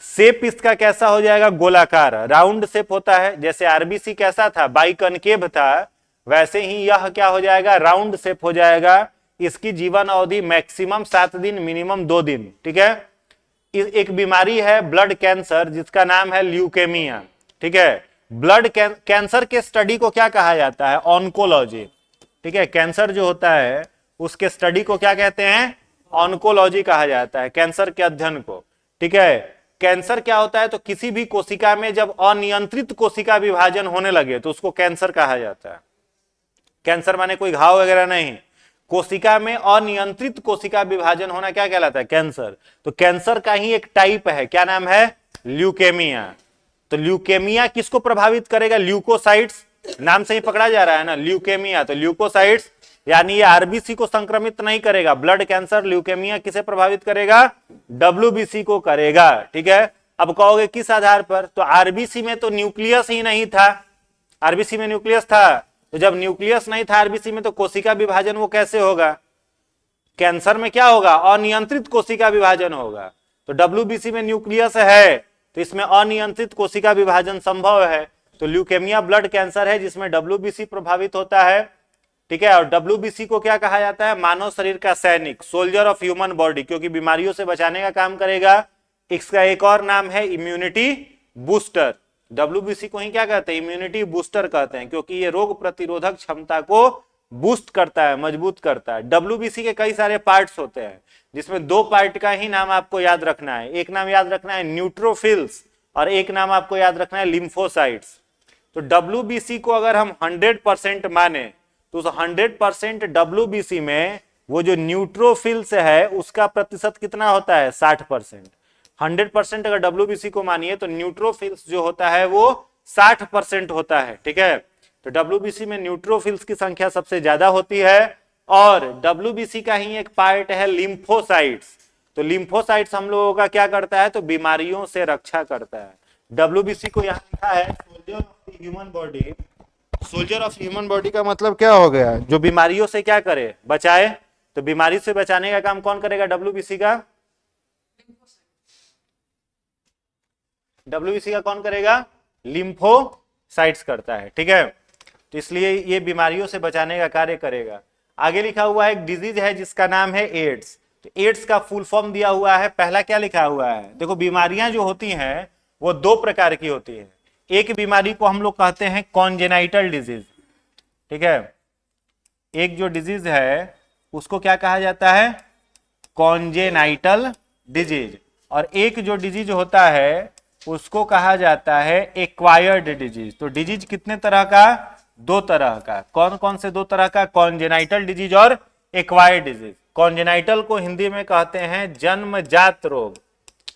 [SPEAKER 1] शेप इसका कैसा हो जाएगा, गोलाकार, राउंड शेप होता है। जैसे आरबीसी कैसा था, बाइकनकेव था, वैसे ही यह क्या हो जाएगा, राउंड शेप हो जाएगा। इसकी जीवन अवधि मैक्सिमम 7 दिन, मिनिमम 2 दिन। ठीक है। एक बीमारी है ब्लड कैंसर जिसका नाम है ल्यूकेमिया। ठीक है। ब्लड कैंसर के स्टडी को क्या कहा जाता है, ऑन्कोलॉजी। ठीक है। कैंसर जो होता है उसके स्टडी को क्या कहते हैं, ऑन्कोलॉजी कहा जाता है, कैंसर के अध्ययन को। ठीक है। कैंसर क्या होता है, तो किसी भी कोशिका में जब अनियंत्रित कोशिका विभाजन होने लगे तो उसको कैंसर कहा जाता है। कैंसर माने कोई घाव वगैरह नहीं, कोशिका में अनियंत्रित कोशिका विभाजन होना क्या कहलाता है, कैंसर। तो कैंसर का ही एक टाइप है, क्या नाम है, ल्यूकेमिया। तो ल्यूकेमिया किसको प्रभावित करेगा, ल्यूकोसाइट्स, नाम से ही पकड़ा जा रहा है ना, ल्यूकेमिया। तो ल्यूकोसाइट्स यानी ये आरबीसी को संक्रमित नहीं करेगा। ब्लड कैंसर ल्यूकेमिया किसे प्रभावित करेगा, डब्ल्यूबीसी को करेगा। ठीक है। अब कहोगे किस आधार पर, तो आरबीसी में तो न्यूक्लियस ही नहीं था। आरबीसी में न्यूक्लियस था, तो जब न्यूक्लियस नहीं था आरबीसी में तो कोशिका विभाजन वो कैसे होगा, कैंसर में क्या होगा, अनियंत्रित कोशिका विभाजन होगा। तो डब्ल्यूबीसी में न्यूक्लियस है तो इसमें अनियंत्रित कोशिका विभाजन संभव है। तो ल्यूकेमिया ब्लड कैंसर है जिसमें डब्ल्यूबीसी प्रभावित होता है। ठीक है। और डब्ल्यूबीसी को क्या कहा जाता है, मानव शरीर का सैनिक, सोल्जर ऑफ ह्यूमन बॉडी, क्योंकि बीमारियों से बचाने का काम करेगा। इसका एक और नाम है इम्यूनिटी बूस्टर। डब्ल्यूबीसी को ही क्या कहते हैं, इम्यूनिटी बूस्टर कहते हैं, क्योंकि ये रोग प्रतिरोधक क्षमता को बूस्ट करता है, मजबूत करता है। डब्ल्यूबीसी के कई सारे पार्ट्स होते हैं जिसमें 2 पार्ट का ही नाम आपको याद रखना है। एक नाम याद रखना है न्यूट्रोफिल्स और एक नाम आपको याद रखना है लिम्फोसाइट्स। तो डब्ल्यूबीसी को अगर हम 100% माने तो उस 100% डब्ल्यूबीसी में वो जो न्यूट्रोफिल्स है उसका प्रतिशत कितना होता है, 60%। 100% अगर डब्ल्यूबीसी को मानिए तो न्यूट्रोफिल्स जो होता है वो 60% होता है। ठीक है। तो डब्ल्यूबीसी में न्यूट्रोफिल्स की संख्या सबसे ज्यादा होती है, और डब्ल्यूबीसी का ही एक पार्ट है लिम्फोसाइट्स। तो लिम्फोसाइट्स हम लोगों का क्या करता है, तो बीमारियों से रक्षा करता है। डब्ल्यूबीसी को यहाँ लिखा है soldier of human body. Soldier of human body का मतलब क्या हो गया, जो बीमारियों से क्या करे, बचाए। तो बीमारी से बचाने का काम कौन करेगा, डब्ल्यूबीसी का, डब्ल्यूबीसी का कौन करेगा, लिम्फोसाइट्स करता है। ठीक है। तो इसलिए ये बीमारियों से बचाने का कार्य करेगा। आगे लिखा हुआ है एक डिजीज है जिसका नाम है एड्स। तो एड्स का फुल फॉर्म दिया हुआ है, पहला क्या लिखा हुआ है, देखो बीमारियां जो होती हैं वो 2 प्रकार की होती है। एक बीमारी को हम लोग कहते हैं कॉन्जेनाइटल डिजीज। ठीक है। एक जो डिजीज है उसको क्या कहा जाता है, कॉन्जेनाइटल डिजीज। और एक जो डिजीज होता है उसको कहा जाता है एक्वायर्ड डिजीज। तो डिजीज कितने तरह का, 2 तरह का। कौन कौन से 2 तरह का, कॉन्जेनाइटल डिजीज और एक्वायर्ड डिजीज। कॉन्जेनाइटल को हिंदी में कहते हैं जन्मजात रोग।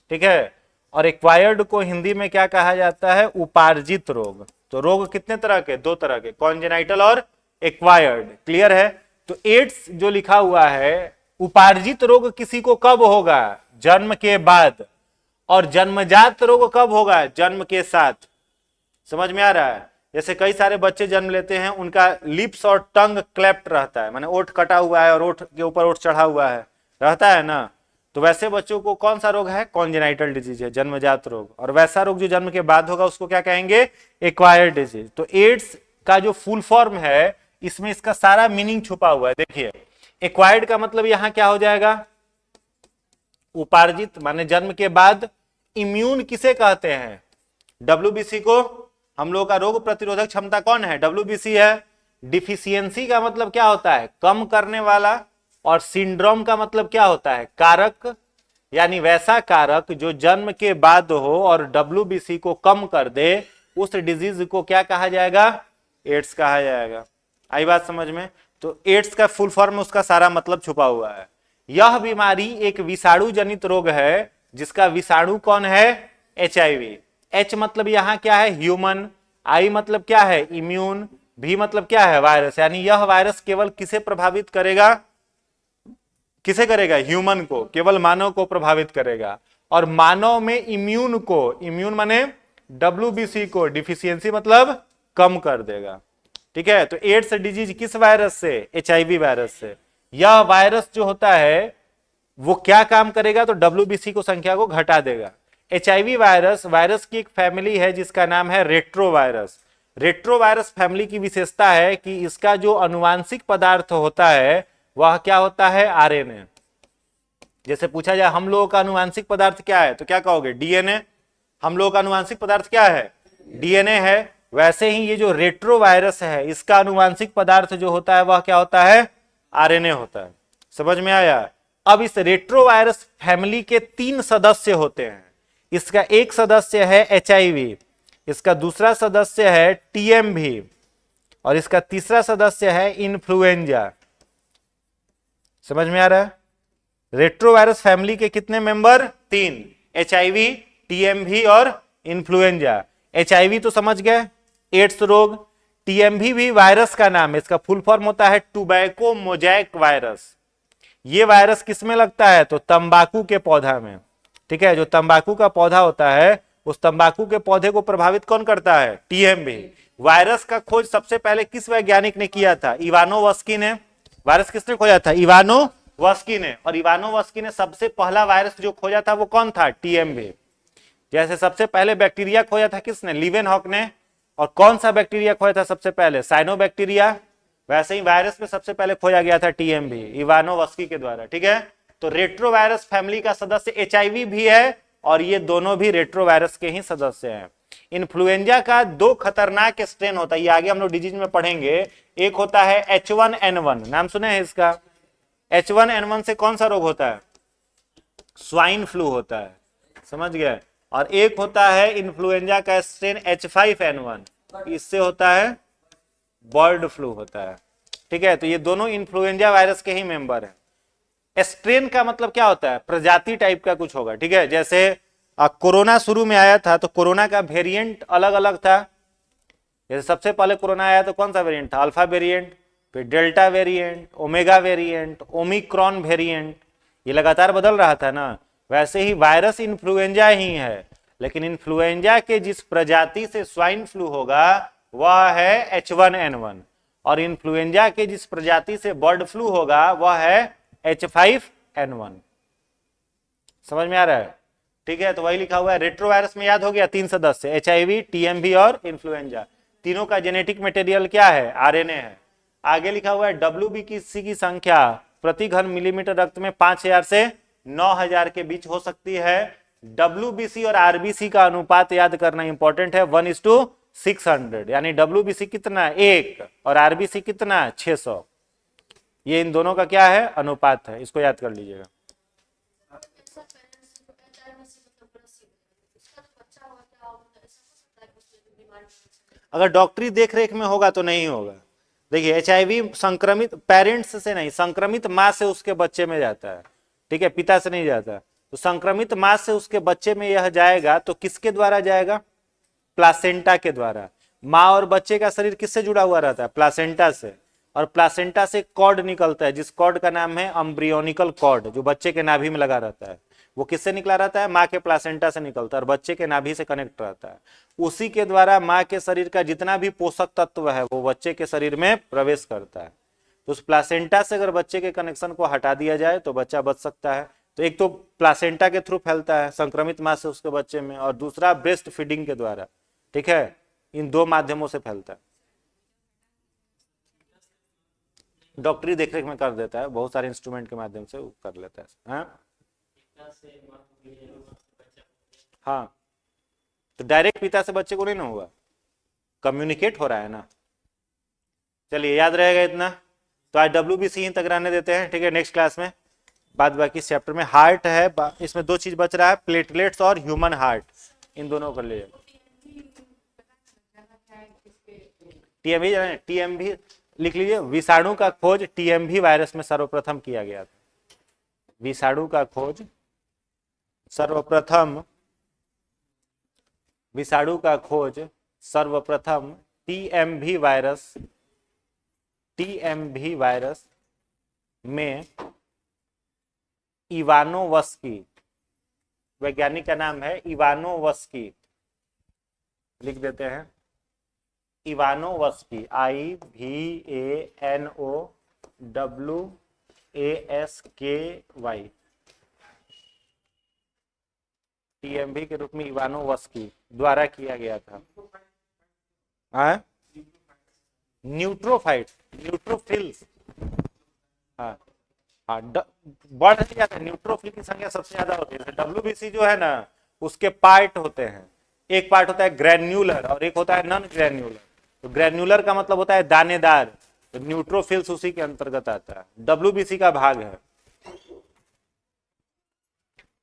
[SPEAKER 1] ठीक है। और एक्वायर्ड को हिंदी में क्या कहा जाता है, उपार्जित रोग। तो रोग कितने तरह के, 2 तरह के, कॉन्जेनाइटल और एक्वायर्ड। क्लियर है। तो एड्स जो लिखा हुआ है, उपार्जित रोग किसी को कब होगा, जन्म के बाद, और जन्मजात रोग कब होगा, जन्म के साथ। समझ में आ रहा है। जैसे कई सारे बच्चे जन्म लेते हैं, उनका लिप्स और टंग क्लेप्ट रहता है, माने ओठ कटा हुआ है और ओठ के ऊपर ओठ चढ़ा हुआ है, रहता है ना। तो वैसे बच्चों को कौन सा रोग है? कॉन्जेनाइटल डिजीज है, जन्मजात रोग। और वैसा रोग जो जन्म के बाद होगा उसको क्या कहेंगे? Acquired disease. तो एड्स का जो फुल फॉर्म है इसमें इसका सारा मीनिंग छुपा हुआ है। देखिए, एक्वायर्ड का मतलब यहां क्या हो जाएगा? उपार्जित, माने जन्म के बाद। इम्यून किसे कहते हैं? डब्ल्यूबीसी को। हम लोग का रोग प्रतिरोधक क्षमता कौन है? डब्ल्यूबीसी है। डिफिशियंसी का मतलब क्या होता है? कम करने वाला। और सिंड्रोम का मतलब क्या होता है? कारक, यानी वैसा कारक जो जन्म के बाद हो और डब्ल्यूबीसी को कम कर दे, उस डिजीज को क्या कहा जाएगा? एड्स कहा जाएगा। आई बात समझ में? तो एड्स का फुल फॉर्म, उसका सारा मतलब छुपा हुआ है। यह बीमारी एक विषाणु जनित रोग है जिसका विषाणु कौन है? एचआईवी। एच मतलब यहां क्या है? ह्यूमन। आई मतलब क्या है? इम्यून। भी मतलब क्या है? वायरस। यानी यह वायरस केवल किसे प्रभावित करेगा? किसे करेगा? ह्यूमन को, केवल मानव को प्रभावित करेगा। और मानव में इम्यून को, इम्यून माने डब्ल्यूबीसी को, डिफिशियंसी मतलब कम कर देगा। ठीक है, तो एड्स डिजीज किस वायरस से? एचआईवी वायरस से। यह वायरस जो होता है वो क्या काम करेगा? तो डब्ल्यूबीसी को संख्या को घटा देगा। एचआईवी वायरस, वायरस की एक फैमिली है जिसका नाम है रेट्रोवायरस। रेट्रोवायरस फैमिली की विशेषता है कि इसका जो अनुवांशिक पदार्थ होता है वह क्या होता है? आरएनए। जैसे पूछा जाए हम लोगों का अनुवांशिक पदार्थ क्या है, तो क्या कहोगे? डीएनए। हम लोगों का अनुवांशिक पदार्थ क्या है? डीएनए है। वैसे ही ये जो रेट्रोवायरस है इसका अनुवांशिक पदार्थ जो होता है वह क्या होता है? आरएनए होता है। समझ में आया? अब इस रेट्रोवायरस फैमिली के 3 सदस्य होते हैं। इसका एक सदस्य है एचआईवी, इसका दूसरा सदस्य है टीएमवी और इसका तीसरा सदस्य है इन्फ्लुएंजा। समझ में आ रहा है? रेट्रोवायरस फैमिली के कितने मेंबर? 3, एचआईवी, टीएमवी और इन्फ्लुएंजा। एचआईवी तो समझ गए, एड्स रोग। टीएमवी भी वायरस का नाम है, इसका फुल फॉर्म होता है टोबैको मोजैक वायरस। ये वायरस किस में लगता है? तो तंबाकू के पौधा में। ठीक है, जो तंबाकू का पौधा होता है उस तंबाकू के पौधे को प्रभावित कौन करता है? टीएमवी। वायरस का खोज सबसे पहले किस वैज्ञानिक ने किया था? इवानोवस्की ने। वायरस किसने खोजा था? इवानोवस्की ने। और इवानोवस्की ने सबसे पहला वायरस जो खोजा था वो कौन था? टीएमवी। जैसे सबसे पहले बैक्टीरिया खोजा था किसने? लीवेनहॉक ने। और कौन सा बैक्टीरिया खोजा था सबसे पहले? साइनोबैक्टीरिया। वैसे ही वायरस में सबसे पहले खोजा गया था टीएमवी, इवानोवस्की के द्वारा। ठीक है, तो रेट्रोवायरस फैमिली का सदस्य एचआईवी भी है और ये दोनों भी रेट्रोवायरस के ही सदस्य हैं। इन्फ्लुएंजा का 2 खतरनाक स्ट्रेन होता है, ये आगे हम लोग डिजीज में पढ़ेंगे। एक होता है H1N1, नाम सुने हैं इसका? H1N1 से कौन सा रोग होता है? स्वाइन फ्लू होता है। समझ गए? और एक होता है इन्फ्लुएंजा का स्ट्रेन H5N1, इससे होता है बर्ड फ्लू होता है। ठीक है, तो ये दोनों इन्फ्लुएंजा वायरस के ही मेंबर हैं। स्ट्रेन का मतलब क्या होता है? प्रजाति टाइप का कुछ होगा। ठीक है, जैसे कोरोना शुरू में आया था तो कोरोना का वेरिएंट अलग अलग था। जैसे सबसे पहले कोरोना आया तो कौन सा वेरिएंट था? अल्फा वेरिएंट, फिर delta variant, omega variant, Omicron variant, ये लगातार बदल रहा था ना। वैसे ही वायरस इन्फ्लुएंजा ही है, लेकिन इन्फ्लुएंजा के जिस प्रजाति से स्वाइन फ्लू होगा वह है H1N1 और इन्फ्लुएंजा के जिस प्रजाति से बर्ड फ्लू होगा वह है H5N1। समझ में आ रहा है? ठीक है, तो वही लिखा हुआ है। रेट्रोवायरस में याद हो गया 3 सदस्य, एचआईवी, टीएमवी और इन्फ्लुएंजा। तीनों का जेनेटिक मटेरियल क्या है? आरएनए है। आगे लिखा हुआ है डब्ल्यूबीसी की संख्या प्रति घन मिलीमीटर रक्त में 5000 से 9000 के बीच हो सकती है। डब्ल्यूबीसी और आरबीसी का अनुपात याद करना इंपॉर्टेंट है, 1:600। यानी डब्ल्यूबीसी कितना? 1 और आरबीसी कितना? 600। ये इन दोनों का क्या है? अनुपात है, इसको याद कर लीजिएगा।
[SPEAKER 2] ऐसा पेरेंट्स को एचआईवी से मतलब ग्रसित है, इसका जो बच्चा होता है ऐसा हो सकता है कि उसको बीमारी
[SPEAKER 1] अगर डॉक्टरी देख रेख में होगा तो नहीं होगा। देखिए, एचआईवी संक्रमित पेरेंट्स से नहीं, संक्रमित माँ से उसके बच्चे में जाता है। ठीक है, पिता से नहीं जाता। तो संक्रमित माँ से उसके बच्चे में यह जाएगा तो किसके द्वारा जाएगा? प्लासेंटा के द्वारा। माँ और बच्चे का शरीर किससे जुड़ा हुआ रहता है? प्लासेंटा से। और प्लासेंटा से कॉर्ड निकलता है जिस कॉर्ड का नाम है एम्ब्रियोनिकल कॉर्ड, जो बच्चे के नाभि में लगा रहता है। वो किससे निकला रहता है? माँ के प्लासेंटा से निकलता है और बच्चे के नाभि से कनेक्ट रहता है। उसी के द्वारा माँ के शरीर का जितना भी पोषक तत्व है वो बच्चे के शरीर में प्रवेश करता है। तो उस प्लासेंटा से अगर बच्चे के कनेक्शन को हटा दिया जाए तो बच्चा बच सकता है, तो एक तो प्लासेंटा के थ्रू फैलता है संक्रमित मां से उसके बच्चे में, और दूसरा ब्रेस्ट फीडिंग के द्वारा। ठीक है, इन दो माध्यमों से फैलता है। डॉक्टरी देखरेख में कर देता है, बहुत सारे इंस्ट्रूमेंट के माध्यम से वो कर लेता है। हाँ, तो डायरेक्ट पिता से बच्चे को नहीं ना हुआ, कम्युनिकेट हो रहा है ना। चलिए याद रहेगा इतना। तो आज WBC ही तक रहने देते हैं। ठीक है, नेक्स्ट क्लास में बाद बाकी इस चैप्टर में हार्ट है, इसमें दो चीज बच रहा है, प्लेटलेट्स और ह्यूमन हार्ट, इन दोनों कर लीजिए। TMV लिख लीजिए। विषाणु का खोज TMV वायरस में सर्वप्रथम किया गया था। विषाणु का खोज सर्वप्रथम TMV वायरस में इवानोवस्की, वैज्ञानिक का नाम है इवानोवस्की, लिख देते हैं इवानोवस्की, IVANOWASKY, TMV के रूप में इवानोवस्की द्वारा किया गया था। न्यूट्रोफिल्स, हाँ हाँ, बढ़ जाता है। न्यूट्रोफिल की संख्या सबसे ज्यादा होती है। WBC जो है ना, उसके पार्ट होते हैं, एक पार्ट होता है ग्रैन्युलर और एक होता है नॉन ग्रैन्युलर। तो ग्रैन्युलर का मतलब होता है दानेदार, तो न्यूट्रोफिल्स उसी के अंतर्गत आता है, WBC का भाग है।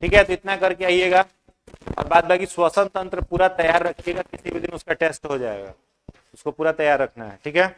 [SPEAKER 1] ठीक है, तो इतना करके आइएगा, और बाद बाकी श्वसन तंत्र पूरा तैयार रखिएगा, किसी भी दिन उसका टेस्ट हो जाएगा, उसको पूरा तैयार रखना है। ठीक है।